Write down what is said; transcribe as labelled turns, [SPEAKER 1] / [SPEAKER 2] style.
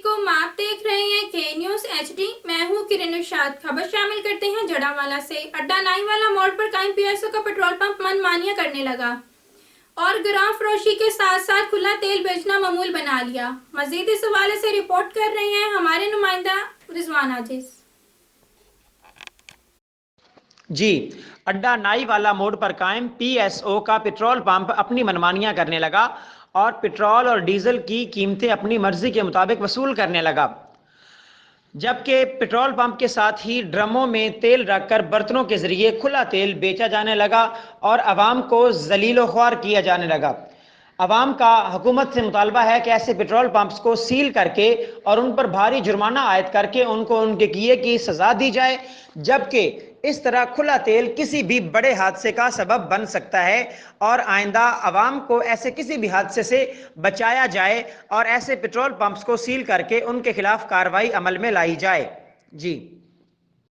[SPEAKER 1] अलैकुम, आप देख रहे हैं के न्यूज HD। मैं हूं किरण इरशाद। खबर शामिल करते हैं जड़ावाला से। अड्डा नाईवाला मोड़ पर कायम PSO का पेट्रोल पंप मनमानियां करने लगा और ग्राम फरोशी के साथ साथ खुला तेल बेचना मामूल बना लिया। मजीद इस हवाले से रिपोर्ट कर रहे हैं हमारे नुमाइंदा रिजवान आजिज।
[SPEAKER 2] जी, अड्डा नाईवाला मोड़ पर कायम PSO का पेट्रोल पंप अपनी मनमानियां करने लगा और पेट्रोल और डीजल की कीमतें अपनी मर्जी के मुताबिक वसूल करने लगा, जबकि पेट्रोल पंप के साथ ही ड्रमों में तेल रखकर बर्तनों के जरिए खुला तेल बेचा जाने लगा और अवाम को जलीलो ख्वार किया जाने लगा। अवाम का हुकूमत से मुतालबा है कि ऐसे पेट्रोल पंप्स को सील करके और उन पर भारी जुर्माना आयद करके उनको उनके किए की सज़ा दी जाए, जबकि इस तरह खुला तेल किसी भी बड़े हादसे का सबब बन सकता है और आइंदा अवाम को ऐसे किसी भी हादसे से बचाया जाए और ऐसे पेट्रोल पंप्स को सील करके उनके खिलाफ कार्रवाई अमल में लाई जाए। जी।